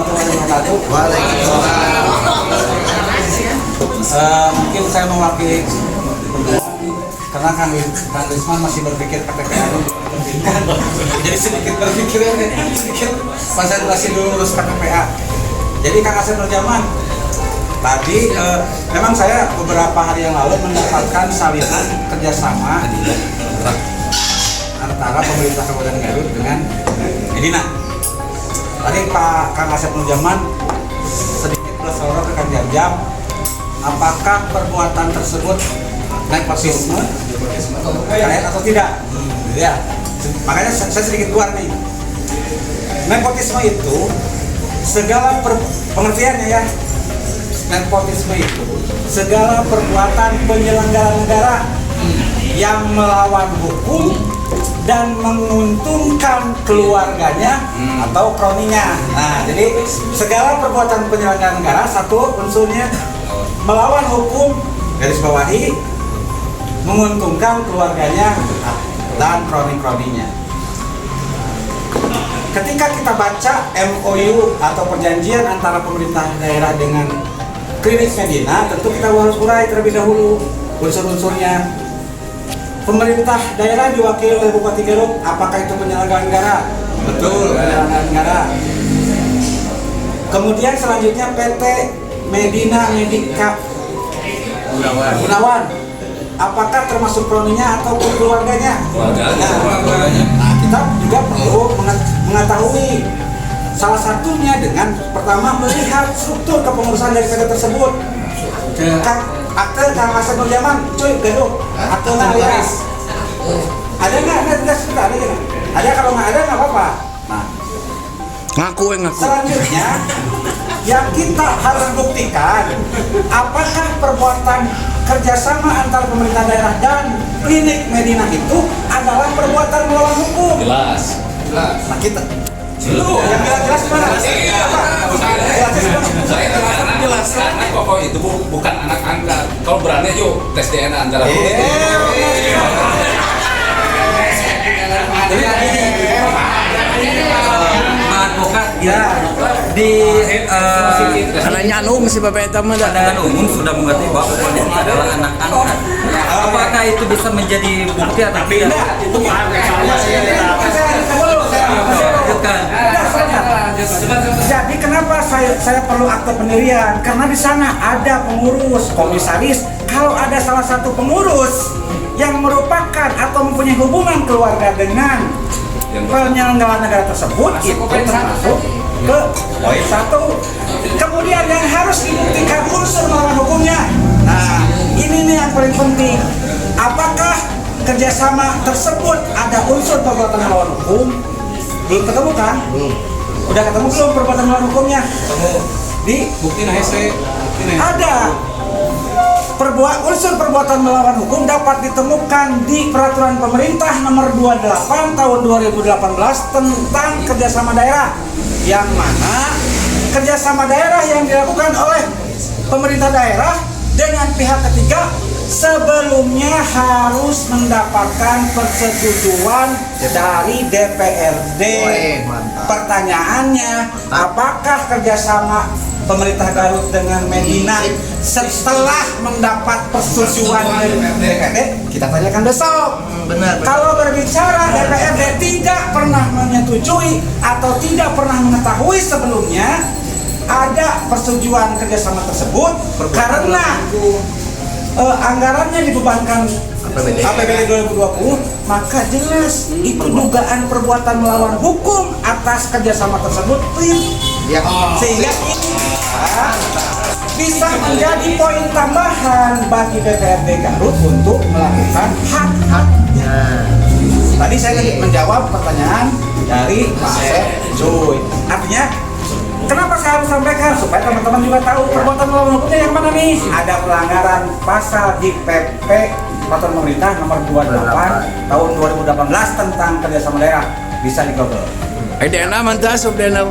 warahmatullahi wabarakatuh. Waalaikumsalam. Mungkin saya mewakili karena Kang Risman masih berpikir KTPA dulu. Jadi sedikit berpikirnya sedikit konsentrasi dulu urus KTPA. Jadi Kang Asep Nurjaman, tadi memang saya beberapa hari yang lalu mendapatkan salinan kerjasama antara pemerintah Kabupaten Garut dengan Medina. Tadi Pak Kang Asep Nurjaman sedikit bersorot ke Kang Jam, apakah perbuatan tersebut nepotisme terkait atau tidak? Ya, makanya saya sedikit keluar nih. Nepotisme itu segala pengertiannya ya. Nepotisme itu segala perbuatan penyelenggara negara yang melawan hukum dan menguntungkan keluarganya atau kroninya. Nah, jadi segala perbuatan penyelenggara negara, satu unsurnya melawan hukum, garis bawahi, menguntungkan keluarganya dan kroni-kroninya. Ketika kita baca MOU atau perjanjian antara pemerintah daerah dengan Klinik Medina, tentu kita harus urai terlebih dahulu unsur-unsurnya. Pemerintah daerah diwakili oleh Bupati Garut, apakah itu penyelenggara negara? Betul, penyelenggara negara. Kemudian selanjutnya PT Medina Medica Gunawan, apakah termasuk kroninya ataupun keluarganya? Nah, kita juga perlu mengetahui salah satunya dengan pertama melihat struktur kepengurusan dari PT tersebut. Akte Kang Asep Nurjaman, cuy, gaduh. Akte alias. Ada nggak? Ada, kalau nggak ada nggak apa-apa. Nah, ngaku. selanjutnya yang kita harus buktikan apakah perbuatan kerjasama antara pemerintah daerah dan Klinik Medina itu adalah perbuatan melawan hukum. Jelas. Nah, kita lu yang jelas mana? Saya jelas karena pokok itu bukan anak angkat. Kalau berani yuk tes DNA antara advokat ya di Karena nyanu mesti bapak eta mah pandangan umum sudah mengerti bahwa ini adalah anak angkat. Apakah itu bisa menjadi bukti atau tidak? Itu bukan. Jadi kenapa saya perlu akte pendirian? Karena di sana ada pengurus, komisaris. Kalau ada salah satu pengurus yang merupakan atau mempunyai hubungan keluarga dengan penyelenggara negara tersebut, itu termasuk ke poin 1. Kemudian yang harus dibuktikan unsur melawan hukumnya. Nah, ini nih yang paling penting. Apakah kerjasama tersebut ada unsur perbuatan melawan hukum? Belum ketemu kan? Udah ketemu belum perbuatan melawan hukumnya? Di bukti nahese. ada unsur perbuatan melawan hukum dapat ditemukan di Peraturan Pemerintah Nomor 28 Tahun 2018 tentang kerjasama daerah, yang mana kerjasama daerah yang dilakukan oleh pemerintah daerah dengan pihak ketiga sebelumnya harus mendapatkan persetujuan dari DPRD. Pertanyaannya, apakah kerjasama pemerintah Garut dengan Medina setelah mendapat persetujuan dari DPRD? Kita tanyakan besok. Benar. Kalau berbicara DPRD tidak pernah menyetujui atau tidak pernah mengetahui sebelumnya ada persetujuan kerjasama tersebut karena anggarannya dibebankan APBD 2020, maka jelas itu dugaan perbuatan melawan hukum atas kerjasama tersebut, Ya. sehingga ini bisa menjadi poin tambahan bagi DPRD Garut untuk melakukan hak-haknya. Tadi saya menjawab pertanyaan dari Pak Asep, cuy. Artinya, kenapa saya harus sampaikan? Supaya teman-teman juga tahu perbuatan melawan hukumnya yang mana nih. Ada pelanggaran pasal di PP Peraturan Pemerintah Nomor 28 Tahun 2018 tentang kerjasama daerah. Bisa di Google. DNA mantas of DNA.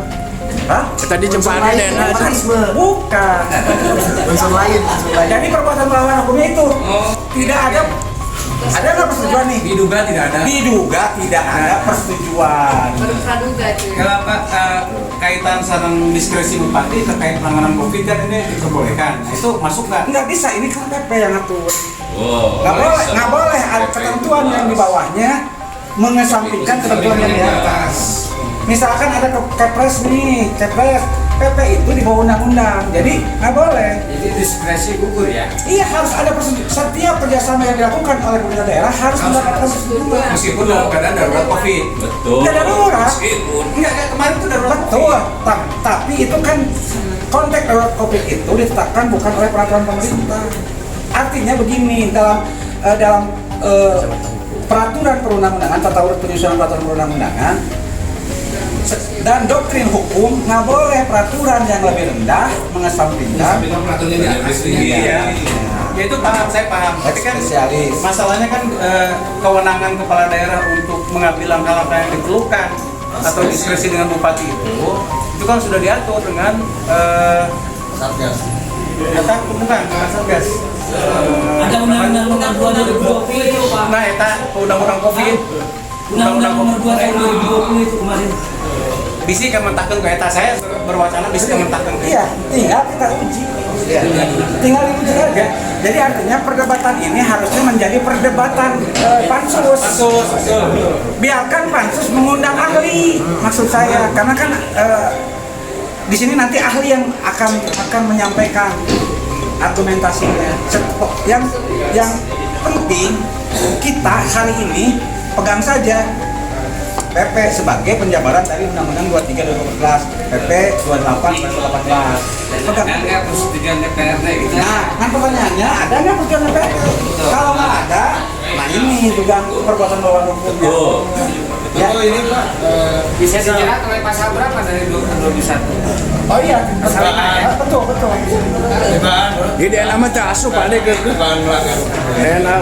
Hah? Tadi jempaan DNA aja. Bukan. Unsur lain. Jadi perbuatan melawan hukumnya itu tidak ada Ada nggak persetujuan nih? Diduga tidak ada. Diduga tidak ada persetujuan. Praduga itu. Kalau Pak kaitan sarang diskresi bupati terkait penanganan COVID kan ini diperbolehkan. Nah, itu masuk nggak? Nggak bisa, ini kan PP yang ngatur. Oh, Nggak boleh ada ketentuan yang di bawahnya mengesampingkan ketentuan yang di atas. Misalkan ada kepres nih, kepres PP itu di bawah undang-undang, jadi nggak boleh. Jadi diskresi gugur ya. Iya, harus ada persetujuan. Setiap kerjasama yang dilakukan oleh pemerintah daerah harus mendapatkan persetujuan. Meskipun dalam keadaan darurat COVID. betul. Nggak darurat. Meskipun Enggak, kemarin itu darurat Betul, tapi itu kan konteks darurat COVID itu ditetapkan bukan oleh peraturan pemerintah. Artinya begini, dalam peraturan perundang-undangan, tata urut penyusunan peraturan perundang-undangan dan doktrin hukum, nggak boleh peraturan yang lebih rendah mengesampingkan bintang peraturannya di atas tinggi. Iya. Ya itu paham, saya paham. Tapi kan spesialis. masalahnya kan kewenangan kepala daerah untuk mengambil langkah-langkah yang diperlukan atau diskresi dengan bupati itu kan sudah diatur dengan Satgas. bukan Satgas. Ada undang-undang nomor 2 2020 itu Pak. Nah, eta undang-undang COVID. Undang-undang nomor 2 tahun 2020 itu kemarin. Bisi kementahkeun ke eta, saya berwacana bisi kementahkeun ke. Iya, tinggal kita uji. Tinggal diuji aja. Jadi artinya perdebatan ini harusnya menjadi perdebatan pansus. Biarkan pansus mengundang ahli, maksud saya, karena kan di sini nanti ahli yang akan menyampaikan argumentasinya. Yang penting kita hari ini pegang saja PP sebagai penjabaran dari Undang-Undang 23 2014, PP 28 2018. Pegang. Enggak persetujuan DPRD gitu. Nah, kan pertanyaannya ada nggak persetujuan PP? Kalau nggak ada, nah ini juga perbuatan melawan hukumnya. Oh. Ya. ini Pak, Bisa dijerat oleh pasal berapa dari 21? Oh iya, betul. Di DNA mah teh asup ada ke bukan melanggar. DNA.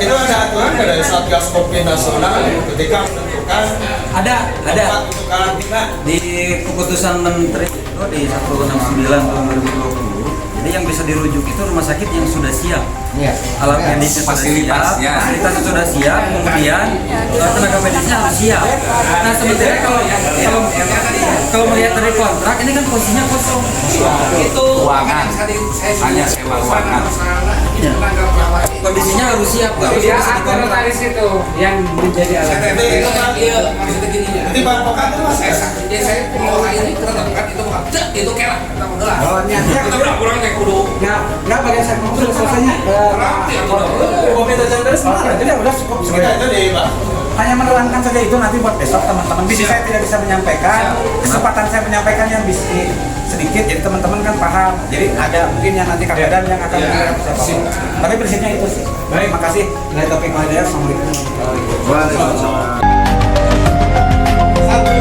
Itu ada aturan dari Satgas Covid Nasional ketika menentukan Ada tempat untuk karantina. di keputusan menteri itu di 169 tahun 2020. Jadi yang bisa dirujuk itu rumah sakit yang sudah siap. Alat medisnya sudah siap, Fasilitasnya. fasilitasnya sudah siap, kemudian tenaga medisnya harus siap. Nah sebenarnya kalau melihat dari kontrak ini kan posisinya kosong. Itu Ruangan. Hanya sewa ruangan. kondisinya harus siap, nggak bisa di kontrak. itu yang menjadi alat. Jadi bahan pokoknya itu Mas. Itu kira Kalau niatnya nggak bagian saya mau sudah selesainya. Komite Jangkar Jadi udah cukup Kita segitu. itu di Pak. Hanya menerangkan saja itu nanti buat besok teman-teman. Bisa saya tidak bisa menyampaikan, kesempatan saya menyampaikan yang bisa sedikit, jadi teman-teman kan paham. Jadi ada mungkin yang nanti Kang yang akan mendengar siapa. Tapi prinsipnya itu sih. Baik, makasih. Dari topik Assalamualaikum. Waalaikumsalam. Satu,